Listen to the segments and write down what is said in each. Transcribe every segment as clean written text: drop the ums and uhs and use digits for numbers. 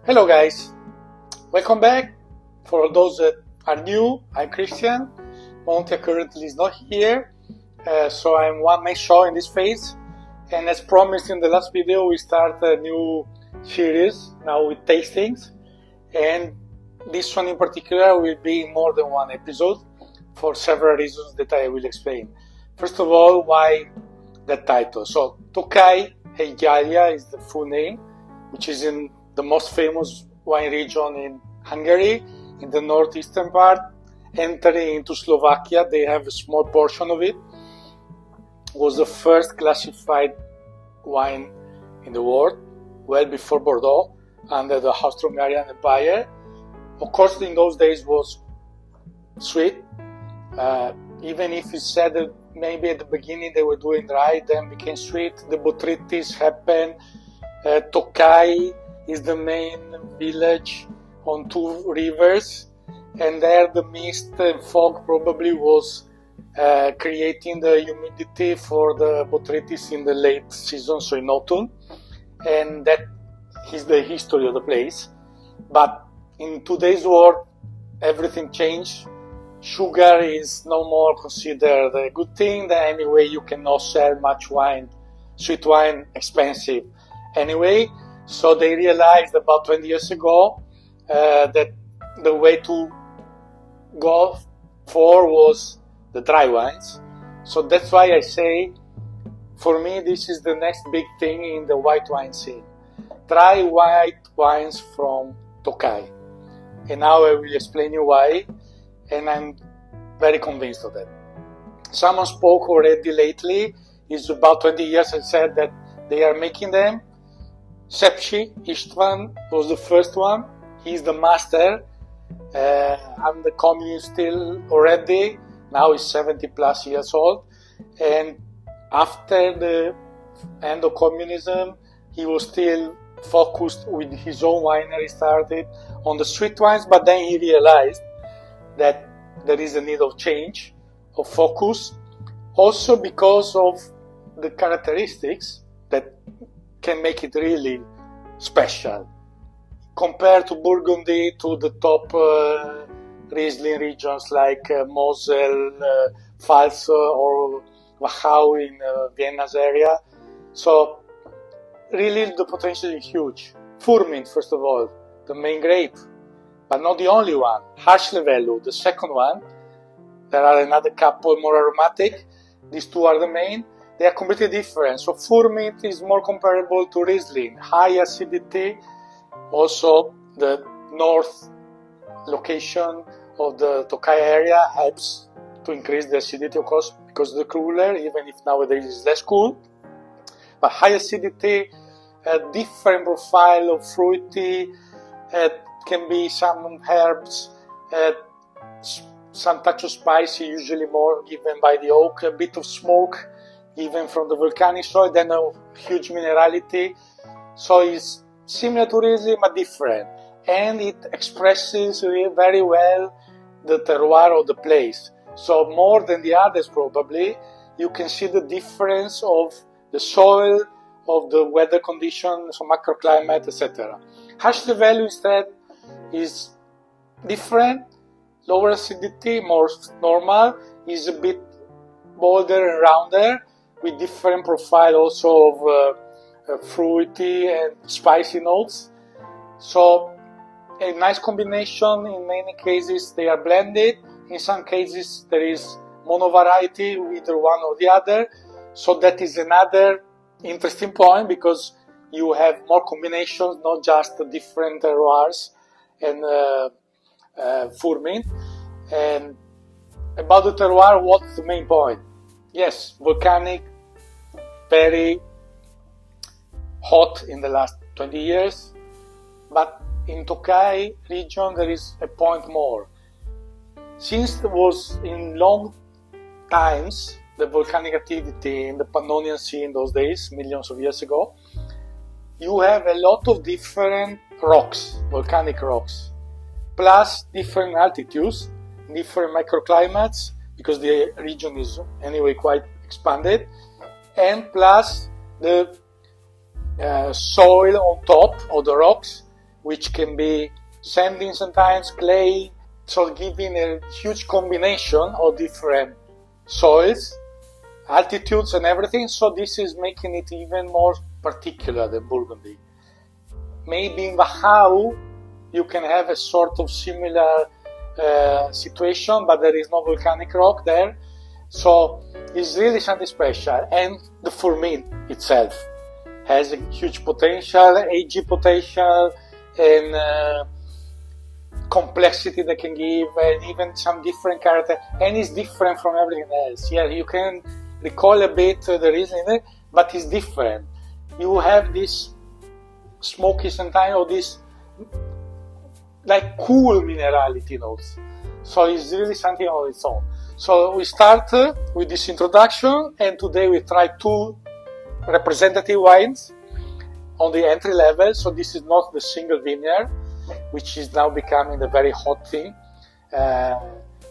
Hello guys, welcome back. For those that are new, I'm Christian. Montia currently is not here, so I'm one man show in this phase. And as promised in the last video, we start a new series now with tastings. And this one in particular will be more than one episode for several reasons that I will explain. First of all, why that title? So Tokaj is the full name, which is in the most famous wine region in Hungary, in the northeastern part, entering into Slovakia. They have a small portion of it. Was the first classified wine in the world, well before Bordeaux, under the Austro-Hungarian Empire. Of course, in those days was sweet, even if it's said that maybe at the beginning they were doing dry, then became sweet. The botrytis happened. Tokaj is the main village on two rivers, and there the mist and fog probably was creating the humidity for the botrytis in the late season, so in autumn, and that is the history of the place. But in today's world, everything changed. Sugar is no more considered a good thing. That anyway, you cannot sell much wine, sweet wine, expensive anyway. So they realized about 20 years ago that the way to go for was the dry wines. So that's why I say, for me, this is the next big thing in the white wine scene. Dry white wines from Tokaj. And now I will explain you why, and I'm very convinced of that. Someone spoke already lately, it's about 20 years, and said that they are making them. Szepsy was the first one. He's the master. I'm the communist still already. Now he's 70 plus years old. And after the end of communism, he was still focused with his own winery, started on the sweet wines, but then he realized that there is a need of change, of focus, also because of the characteristics that can make it really special. Compared to Burgundy, to the top Riesling regions like Moselle, Pfalz or Wachau in Vienna's area. So really the potential is huge. Furmint, first of all, the main grape, but not the only one. Harsh-Levelu, the second one. There are another couple more aromatic. These two are the main. They are completely different. So Furmint is more comparable to Riesling. High acidity. Also, the north location of the Tokaj area helps to increase the acidity, of course, because of the cooler, even if nowadays it's less cool. But high acidity, a different profile of fruity, can be some herbs, some touch of spicy, usually more given by the oak, a bit of smoke given from the volcanic soil, then a huge minerality. So it's similar to Riesling but different, and it expresses very well the terroir of the place. So more than the others probably, you can see the difference of the soil, of the weather conditions, so microclimate, etc. Harsh-Levelu instead is different, lower acidity, more normal, is a bit bolder and rounder, with different profile also of fruity and spicy notes. So a nice combination. In many cases they are blended. In some cases there is mono variety, either one or the other. So that is another interesting point, because you have more combinations, not just the different terroirs and Furmint. And about the terroir, what's the main point? Yes, volcanic, very hot in the last 20 years, but in Tokaj region there is a point more. Since there was in long times the volcanic activity in the Pannonian Sea in those days, millions of years ago, you have a lot of different rocks, volcanic rocks, plus different altitudes, different microclimates, because the region is anyway quite expanded, and plus the soil on top of the rocks which can be sanding sometimes, clay, so giving a huge combination of different soils, altitudes and everything, so this is making it even more particular than Burgundy. Maybe in Wachau you can have a sort of similar situation, but there is no volcanic rock there, so it's really something special. And the Furmint itself has a huge potential, AG potential, and complexity that can give, and even some different character, and it's different from everything else. Yeah, you can recall a bit the reason in it, but it's different. You have this smoky sometimes, or this like cool minerality notes. So it's really something on its own. So we start with this introduction, and today we try 2 representative wines on the entry level. So this is not the single vineyard, which is now becoming the very hot thing.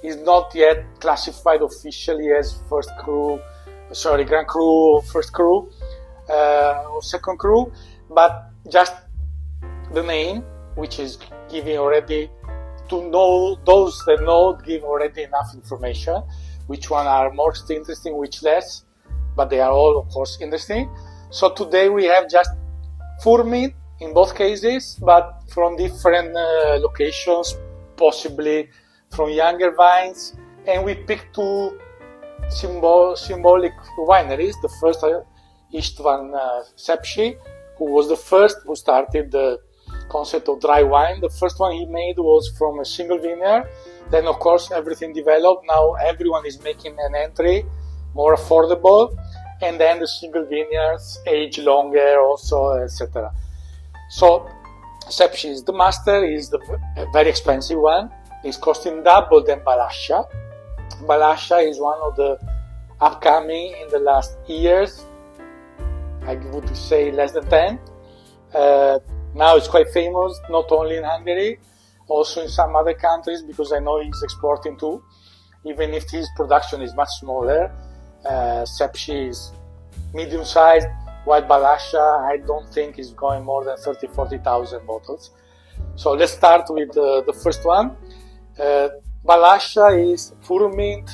Is not yet classified officially as Grand Cru, first cru, or second cru, but just the name, which is giving already, to know, those that know, give already enough information, which one are most interesting, which less, but they are all of course interesting. So today we have just Furmint in both cases, but from different locations, possibly from younger vines, and we picked 2 symbolic wineries. The first Istvan Szepsy, who was the first who started the concept of dry wine. The first one he made was from a single vineyard. Then of course everything developed. Now everyone is making an entry, more affordable, and then the single vineyards age longer also, etc. So Szepsy is the master, is the very expensive one. It's costing double than Balassa. Balassa is one of the upcoming in the last years. I would say less than 10. Now it's quite famous, not only in Hungary, also in some other countries, because I know he's exporting too, even if his production is much smaller. Szepsy is medium-sized, while Balassa, I don't think is going more than 30,000-40,000 bottles. So let's start with the first one. Balassa is Furmint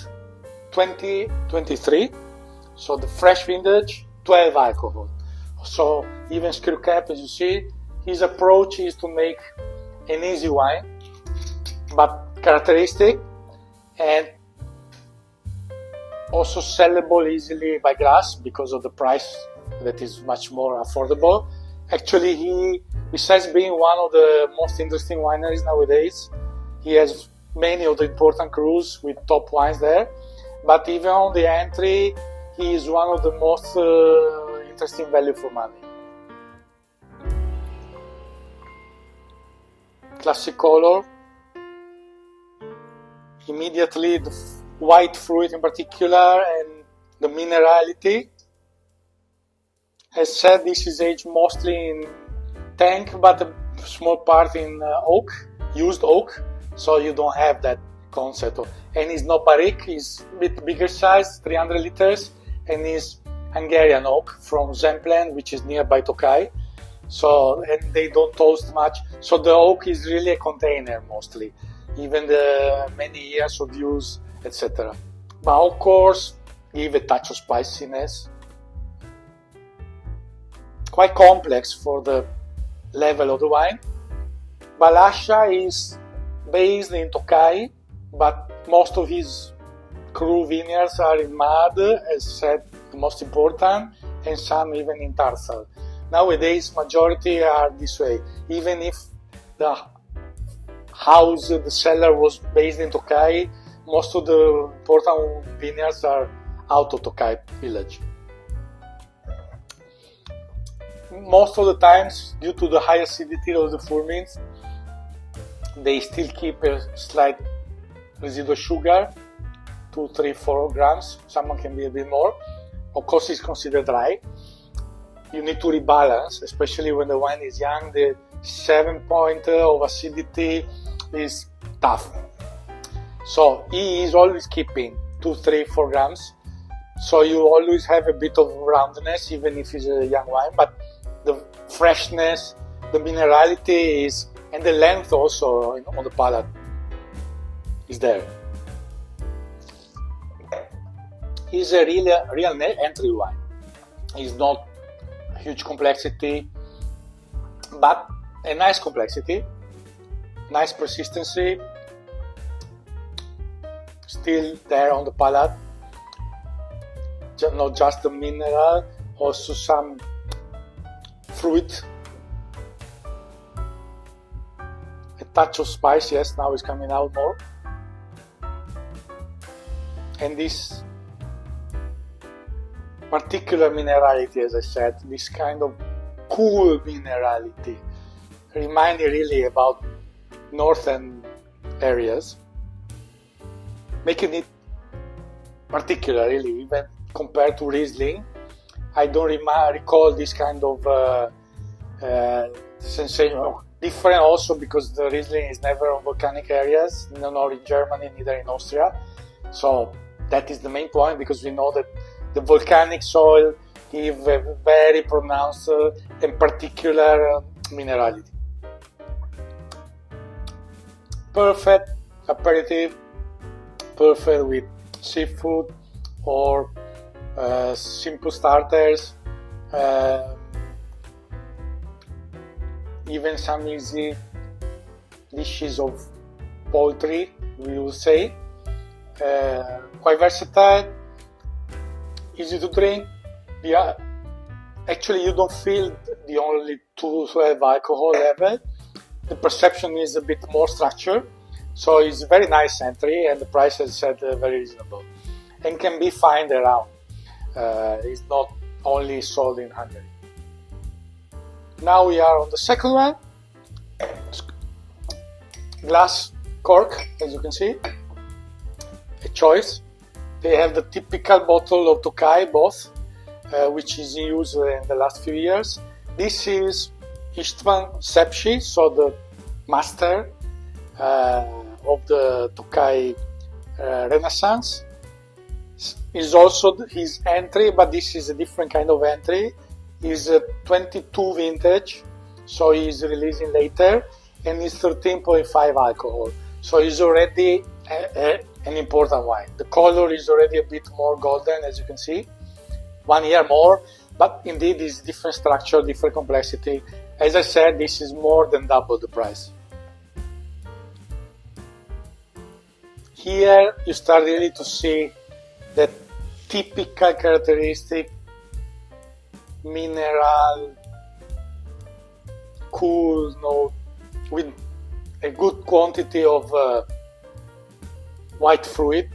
2023, so the fresh vintage, 12 alcohol. So even screw cap, as you see, his approach is to make an easy wine, but characteristic, and also sellable easily by glass because of the price that is much more affordable. Actually, he, besides being one of the most interesting wineries nowadays, he has many of the important crus with top wines there, but even on the entry, he is one of the most interesting value for money. Classic color, immediately the white fruit in particular, and the minerality. As said, this is aged mostly in tank, but a small part in oak, used oak, so you don't have that concept of, and it's not barrique, it's a bit bigger size, 300 liters, and is Hungarian oak from Zemplen, which is nearby Tokaj. So, and they don't toast much, so the oak is really a container mostly, even the many years of use, etc. But of course, give a touch of spiciness. Quite complex for the level of the wine. Balassa is based in Tokaj, but most of his cru vineyards are in mud, as said, the most important, and some even in tarsal. Nowadays, majority are this way. Even if the house, the cellar was based in Tokaj, most of the important vineyards are out of Tokaj village. Most of the times, due to the high acidity of the Furmints, they still keep a slight residual sugar, 2, 3, 4 grams. Some can be a bit more. Of course, it's considered dry. You need to rebalance, especially when the wine is young. The 7 point of acidity is tough. So he is always keeping 2, 3, 4 grams. So you always have a bit of roundness, even if it's a young wine, but the freshness the minerality is, and the length also on the palate is there. It's a real entry wine. It's not a huge complexity, but a nice complexity, nice persistency, still there on the palate. Not just the mineral, also some fruit, a touch of spice. Yes, now it's coming out more, and this particular minerality, as I said, this kind of cool minerality, remind me really about northern areas, making it particular, really, even compared to Riesling. I don't recall this kind of sensation. Different also because the Riesling is never on volcanic areas, nor in Germany, neither in Austria. So that is the main point, because we know that the volcanic soil give a very pronounced and particular minerality. Perfect aperitif, perfect with seafood or simple starters, even some easy dishes of poultry, we will say. Quite versatile, easy to drink. Yeah, actually you don't feel the only 212 alcohol level. The perception is a bit more structured, so it's a very nice entry, and the price, as I said, very reasonable, and can be found around. It's not only sold in Hungary. Now we are on the second one. Glass cork, as you can see, a choice. They have the typical bottle of Tokaj, both, which is in use in the last few years. This is Szepsy, so the master of the Tokaj Renaissance. Is also his entry, but this is a different kind of entry. Is a 22 vintage, so he's releasing later, and it's 13.5 alcohol. So it's already an important wine. The color is already a bit more golden, as you can see. 1 year more, but indeed it's different structure, different complexity. As I said, this is more than double the price. Here you start really to see that typical characteristic mineral, cool note with a good quantity of white fruit,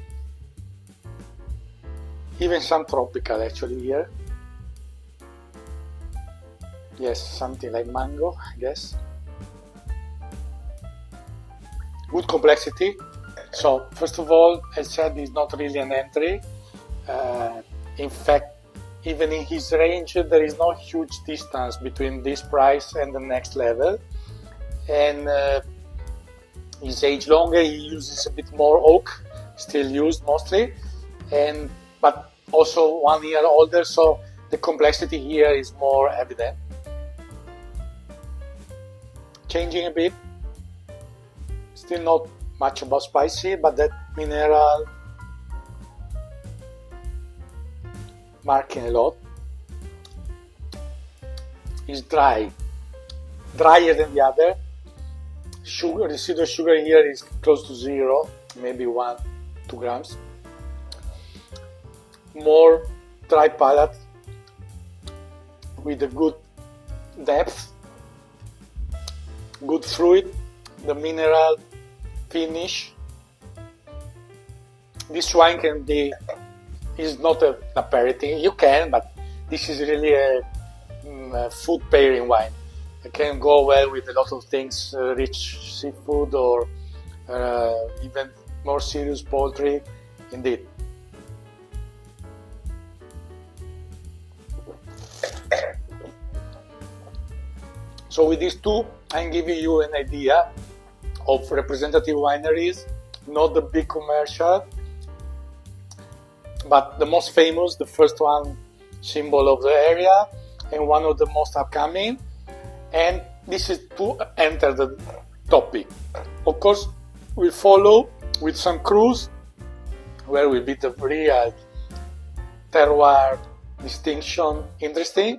even some tropical actually here. Yes, something like mango, I guess. Good complexity. So first of all, as I said, it's not really an entry. In fact, even in his range, there is no huge distance between this price and the next level. And he's aged longer, he uses a bit more oak, still used mostly, but also 1 year older, so the complexity here is more evident. Changing a bit, still not much about spicy, but that mineral marking a lot. Is dry, drier than the other. Sugar, residual sugar here is close to 0, maybe 1-2 grams. More dry palate with a good depth, good fruit, the mineral finish. This wine can be, is not an aperitif, you can, but this is really a food pairing wine. It can go well with a lot of things, rich seafood or even more serious poultry, indeed. So with these two, I'm giving you an idea of representative wineries, not the big commercial, but the most famous, the first one, symbol of the area, and one of the most upcoming, and this is to enter the topic. Of course, we'll follow with some cruise where will be the real terroir distinction interesting.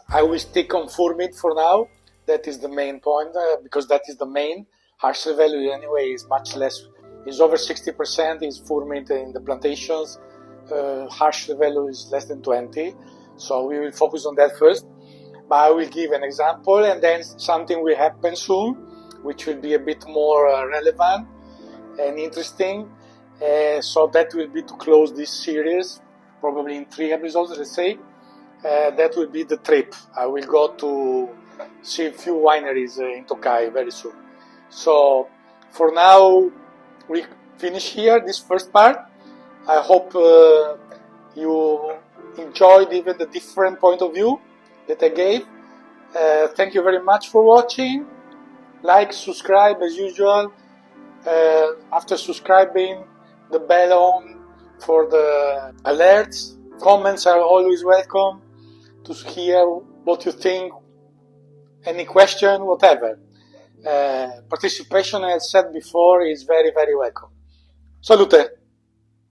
I will stick on Furmint for now. That is the main point because that is the main. Harsher value anyway is much less. Is over 60% is Furmint in the plantations. Harsher value is less than 20. So we will focus on that first. But I will give an example, and then something will happen soon, which will be a bit more relevant and interesting. So that will be to close this series, probably in 3 episodes, let's say. That will be the trip. I will go to see a few wineries in Tokaj very soon. So for now, we finish here this first part. I hope you enjoyed even the different point of view that I gave. Thank you very much for watching. Like, subscribe as usual. After subscribing, the bell on for the alerts. Comments are always welcome to hear what you think, any question, whatever. Participation, as I said before, is very, very welcome. Salute!